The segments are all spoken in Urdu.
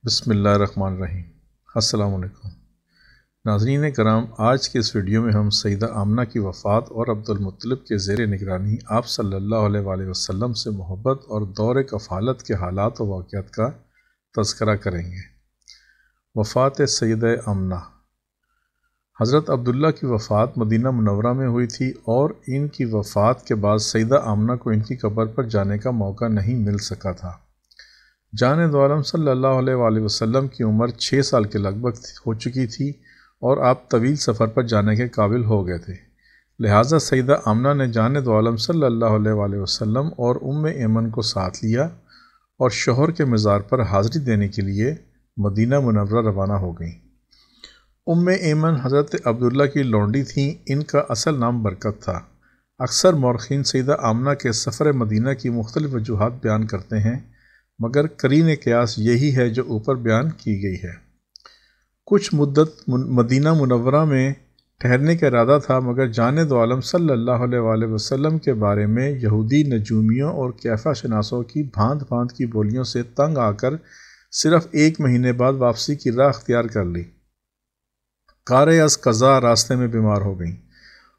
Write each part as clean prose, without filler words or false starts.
بسم اللہ الرحمن الرحیم۔ السلام علیکم ناظرین کرام، آج کے اس ویڈیو میں ہم سیدہ آمنہ کی وفات اور عبد المطلب کے زیر نگرانی آپ صلی اللہ علیہ وآلہ وسلم سے محبت اور دور کفالت کے حالات و واقعات کا تذکرہ کریں گے۔ وفات سیدہ آمنہ۔ حضرت عبداللہ کی وفات مدینہ منورہ میں ہوئی تھی اور ان کی وفات کے بعد سیدہ آمنہ کو ان کی قبر پر جانے کا موقع نہیں مل سکا تھا۔ جان دو عالم صلی اللہ علیہ وآلہ وسلم کی عمر 6 سال کے لگ بھگ ہو چکی تھی اور آپ طویل سفر پر جانے کے قابل ہو گئے تھے، لہٰذا سیدہ آمنہ نے جان دو عالم صلی اللہ علیہ وآلہ وسلم اور ایمن کو ساتھ لیا اور شوہر کے مزار پر حاضری دینے کے لیے مدینہ منورہ روانہ ہو گئیں۔ ایمن حضرت عبداللہ کی لونڈی تھیں، ان کا اصل نام برکت تھا۔ اکثر مورخین سیدہ آمنہ کے سفر مدینہ کی مختلف وجوہات بیان کرتے ہیں، مگر قرین قیاس یہی ہے جو اوپر بیان کی گئی ہے۔ کچھ مدت مدینہ منورہ میں ٹھہرنے کا ارادہ تھا، مگر جان دو عالم صلی اللہ علیہ وآلہ وسلم کے بارے میں یہودی نجومیوں اور کیفہ شناسوں کی بھانت بھانت کی بولیوں سے تنگ آ کر صرف 1 مہینے بعد واپسی کی راہ اختیار کر لی۔ کارِ از قضا راستے میں بیمار ہو گئیں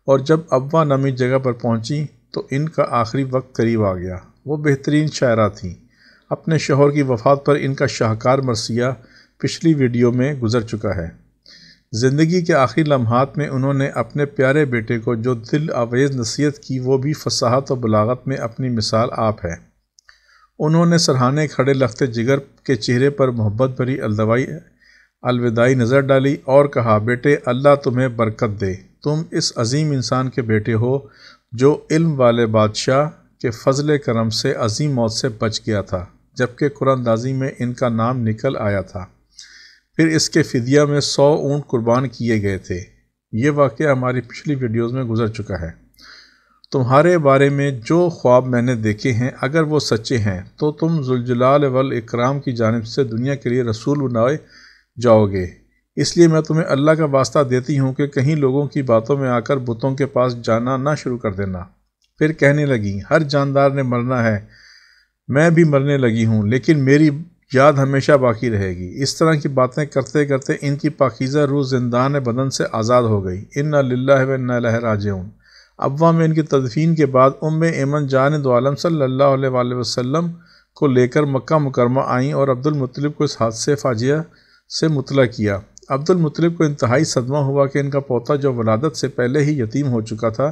اور جب ابوا نامی جگہ پر پہنچیں تو ان کا آخری وقت قریب آ گیا۔ وہ بہترین شاعرہ تھیں۔ اپنے شوہر کی وفات پر ان کا شاہکار مرثیہ پچھلی ویڈیو میں گزر چکا ہے۔ زندگی کے آخری لمحات میں انہوں نے اپنے پیارے بیٹے کو جو دل آویز نصیحت کی، وہ بھی فصاحت و بلاغت میں اپنی مثال آپ ہے۔ انہوں نے سرہانے کھڑے لخت جگر کے چہرے پر محبت بھری الوداعی نظر ڈالی اور کہا، بیٹے اللہ تمہیں برکت دے، تم اس عظیم انسان کے بیٹے ہو جو علم والے بادشاہ کے فضل کرم سے عظیم موت سے بچ گیا تھا، جبکہ قرآن اندازی میں ان کا نام نکل آیا تھا، پھر اس کے فدیہ میں 100 اونٹ قربان کیے گئے تھے۔ یہ واقعہ ہماری پچھلی ویڈیوز میں گزر چکا ہے۔ تمہارے بارے میں جو خواب میں نے دیکھے ہیں، اگر وہ سچے ہیں تو تم ذوالجلال والاکرام کی جانب سے دنیا کے لیے رسول بنائے جاؤ گے، اس لیے میں تمہیں اللہ کا واسطہ دیتی ہوں کہ کہیں لوگوں کی باتوں میں آ کر بتوں کے پاس جانا نہ شروع کر دینا۔ پھر کہنے لگیں، ہر جاندار نے مرنا ہے، میں بھی مرنے لگی ہوں، لیکن میری یاد ہمیشہ باقی رہے گی۔ اس طرح کی باتیں کرتے کرتے ان کی پاکیزہ روح زندان بدن سے آزاد ہو گئی۔ انا للہ و انا الیہ راجعون۔ ابوا میں ان کی تدفین کے بعد ایمن جان دو عالم صلی اللہ علیہ وآلہ وسلم کو لے کر مکہ مکرمہ آئیں اور عبد المطلب کو اس حادثے فاجعہ سے مطلع کیا۔ عبد المطلب کو انتہائی صدمہ ہوا کہ ان کا پوتا جو ولادت سے پہلے ہی یتیم ہو چکا تھا،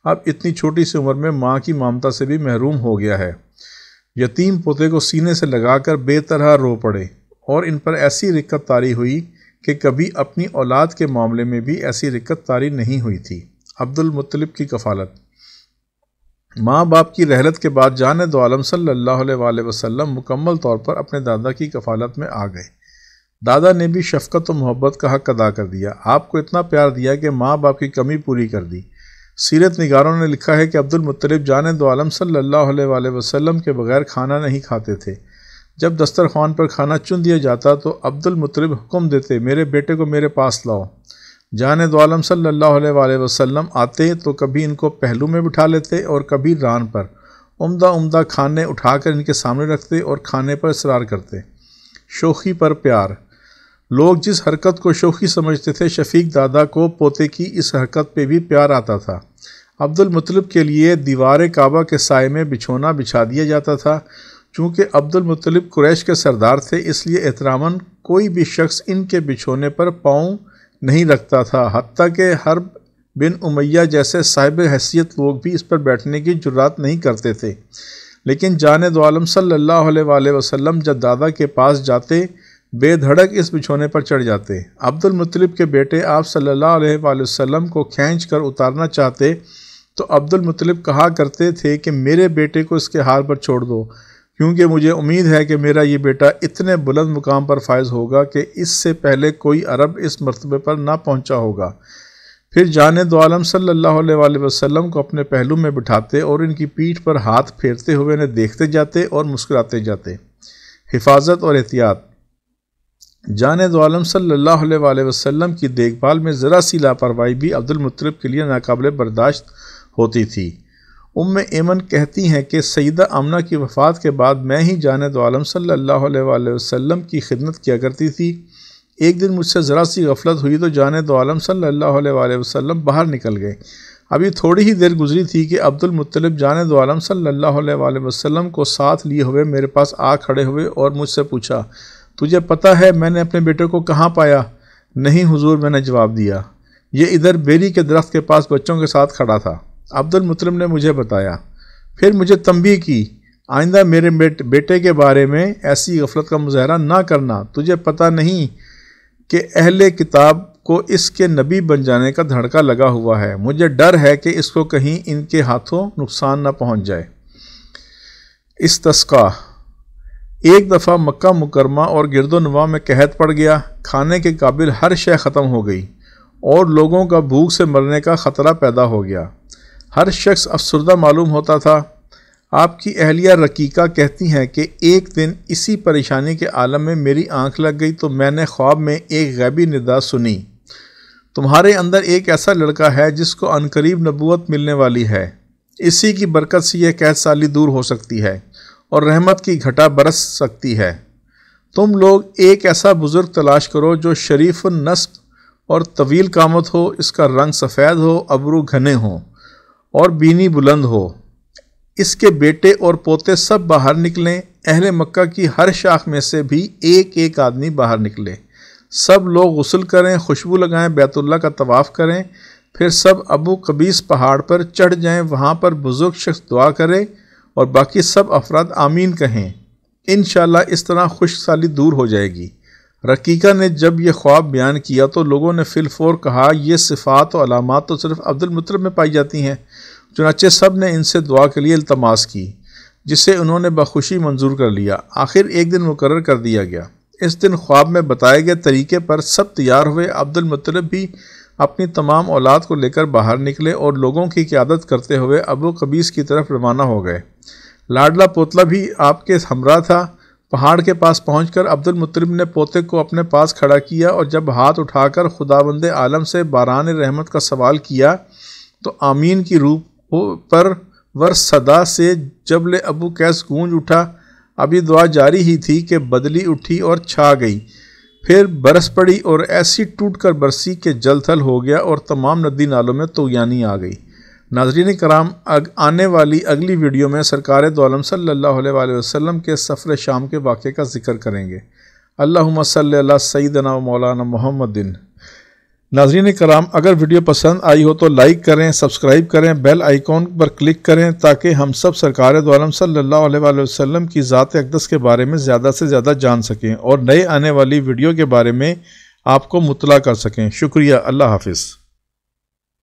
اب اتنی چھوٹی سی عمر میں ماں کی ممتا سے بھی محروم ہو گیا ہے۔ یتیم پوتے کو سینے سے لگا کر بے طرح رو پڑے اور ان پر ایسی رقت طاری ہوئی کہ کبھی اپنی اولاد کے معاملے میں بھی ایسی رقت طاری نہیں ہوئی تھی۔ عبد المطلب کی کفالت۔ ماں باپ کی رحلت کے بعد جان دو عالم صلی اللہ علیہ وآلہ وسلم مکمل طور پر اپنے دادا کی کفالت میں آ گئے۔ دادا نے بھی شفقت و محبت کا حق ادا کر دیا، آپ کو اتنا پیار دیا کہ ماں باپ کی کمی پوری کر دی۔ سیرت نگاروں نے لکھا ہے کہ عبد المطلب جان دو عالم صلی اللہ علیہ وآلہ وسلم کے بغیر کھانا نہیں کھاتے تھے۔ جب دسترخوان پر کھانا چن دیا جاتا تو عبد المطلب حکم دیتے، میرے بیٹے کو میرے پاس لاؤ۔ جان دو عالم صلی اللہ علیہ وآلہ وسلم آتے تو کبھی ان کو پہلو میں بٹھا لیتے اور کبھی ران پر، عمدہ کھانے اٹھا کر ان کے سامنے رکھتے اور کھانے پر اصرار کرتے۔ شوخی پر پیار۔ لوگ جس حرکت کو شوخی سمجھتے تھے، شفیق دادا کو پوتے کی اس حرکت پہ بھی پیار آتا تھا۔ عبد المطلب کے لیے دیوار کعبہ کے سائے میں بچھونا بچھا دیا جاتا تھا۔ چونکہ عبد المطلب قریش کے سردار تھے، اس لیے احتراماً کوئی بھی شخص ان کے بچھونے پر پاؤں نہیں رکھتا تھا، حتیٰ کہ حرب بن امیہ جیسے صاحب حیثیت لوگ بھی اس پر بیٹھنے کی جرات نہیں کرتے تھے۔ لیکن جان دو عالم صلی اللہ علیہ وآلہ وسلم جب دادا کے پاس جاتے، بے دھڑک اس بچھونے پر چڑھ جاتے۔ عبد المطلب کے بیٹے آپ صلی اللہ علیہ وآلہ وسلم کو کھینچ کر اتارنا چاہتے تو عبد المطلب کہا کرتے تھے کہ میرے بیٹے کو اس کے حال پر چھوڑ دو، کیونکہ مجھے امید ہے کہ میرا یہ بیٹا اتنے بلند مقام پر فائز ہوگا کہ اس سے پہلے کوئی عرب اس مرتبے پر نہ پہنچا ہوگا۔ پھر جان دو عالم صلی اللہ علیہ وآلہ وسلم کو اپنے پہلو میں بٹھاتے اور ان کی پیٹھ پر ہاتھ پھیرتے ہوئے انہیں دیکھتے جاتے اور مسکراتے جاتے۔ حفاظت اور احتیاط۔ جان دو عالم صلی اللہ علیہ وآلہ وسلم کی دیکھ بھال میں ذرا سی لاپرواہی بھی عبد المطلب کے لیے ناقابل برداشت ہوتی تھی۔ ایمن کہتی ہیں کہ سیدہ آمنہ کی وفات کے بعد میں ہی جانِ دو عالم صلی اللہ علیہ وآلہ وسلم کی خدمت کیا کرتی تھی۔ ایک دن مجھ سے ذرا سی غفلت ہوئی تو جانِ دو عالم صلی اللہ علیہ وآلہ وسلم باہر نکل گئے۔ ابھی تھوڑی ہی دیر گزری تھی کہ عبد المطلب جانِ دو عالم صلی اللہ علیہ وآلہ وسلم کو ساتھ لیے ہوئے میرے پاس آ کھڑے ہوئے اور مجھ سے پوچھا، تجھے پتہ ہے میں نے اپنے بیٹے کو کہاں پایا؟ نہیں حضور، میں نے جواب دیا، یہ ادھر بیری کے درخت کے پاس بچوں کے ساتھ کھڑا تھا۔ عبد المطلب نے مجھے بتایا، پھر مجھے تنبیہ کی، آئندہ میرے بیٹے کے بارے میں ایسی غفلت کا مظاہرہ نہ کرنا، تجھے پتہ نہیں کہ اہل کتاب کو اس کے نبی بن جانے کا دھڑکا لگا ہوا ہے، مجھے ڈر ہے کہ اس کو کہیں ان کے ہاتھوں نقصان نہ پہنچ جائے۔ استسقاء۔ ایک دفعہ مکہ مکرمہ اور گرد و نواح میں قحط پڑ گیا، کھانے کے قابل ہر شے ختم ہو گئی اور لوگوں کا بھوک سے مرنے کا خطرہ پیدا ہو گیا۔ ہر شخص افسردہ معلوم ہوتا تھا۔ آپ کی اہلیہ رقیقہ کہتی ہیں کہ ایک دن اسی پریشانی کے عالم میں میری آنکھ لگ گئی تو میں نے خواب میں ایک غیبی ندا سنی، تمہارے اندر ایک ایسا لڑکا ہے جس کو عنقریب نبوت ملنے والی ہے، اسی کی برکت سے یہ قحط سالی دور ہو سکتی ہے اور رحمت کی گھٹا برس سکتی ہے۔ تم لوگ ایک ایسا بزرگ تلاش کرو جو شریف النسب اور طویل قامت ہو، اس کا رنگ سفید ہو، ابرو گھنے ہوں اور بینی بلند ہو، اس کے بیٹے اور پوتے سب باہر نکلیں، اہل مکہ کی ہر شاخ میں سے بھی ایک ایک آدمی باہر نکلے، سب لوگ غسل کریں، خوشبو لگائیں، بیت اللہ کا طواف کریں، پھر سب ابو قبیس پہاڑ پر چڑھ جائیں، وہاں پر بزرگ شخص دعا کرے اور باقی سب افراد آمین کہیں، انشاءاللہ اس طرح خشک سالی دور ہو جائے گی۔ رقیقہ نے جب یہ خواب بیان کیا تو لوگوں نے فی الفور کہا، یہ صفات و علامات تو صرف عبد المطلب میں پائی جاتی ہیں۔ چنانچہ سب نے ان سے دعا کے لیے التماس کی، جسے انہوں نے بخوشی منظور کر لیا۔ آخر ایک دن مقرر کر دیا گیا۔ اس دن خواب میں بتائے گئے طریقے پر سب تیار ہوئے۔ عبد المطلب بھی اپنی تمام اولاد کو لے کر باہر نکلے اور لوگوں کی قیادت کرتے ہوئے ابو قبیس کی طرف روانہ ہو گئے۔ لاڈلا پوتلا بھی آپ کے ہمراہ تھا۔ پہاڑ کے پاس پہنچ کر عبد المطلب نے پوتے کو اپنے پاس کھڑا کیا اور جب ہاتھ اٹھا کر خداوند عالم سے باران رحمت کا سوال کیا تو آمین کی روح پر ورس صدا سے جبل ابو قیس گونج اٹھا۔ ابھی دعا جاری ہی تھی کہ بدلی اٹھی اور چھا گئی، پھر برس پڑی اور ایسی ٹوٹ کر برسی کہ جل تھل ہو گیا اور تمام ندی نالوں میں طغیانی آ گئی۔ ناظرین کرام، آنے والی اگلی ویڈیو میں سرکار دو عالم صلی اللہ علیہ وآلہ وسلم کے سفر شام کے واقعے کا ذکر کریں گے۔ اللہم صلی علی سیدنا و مولانا محمد۔ ناظرین کرام، اگر ویڈیو پسند آئی ہو تو لائک کریں، سبسکرائب کریں، بیل آئیکن پر کلک کریں تاکہ ہم سب سرکار دو عالم صلی اللہ علیہ وآلہ وسلم کی ذات اقدس کے بارے میں زیادہ سے زیادہ جان سکیں اور نئے آنے والی ویڈیو کے بارے میں آپ کو مطلع کر سکیں۔ شکریہ۔ اللہ حافظ۔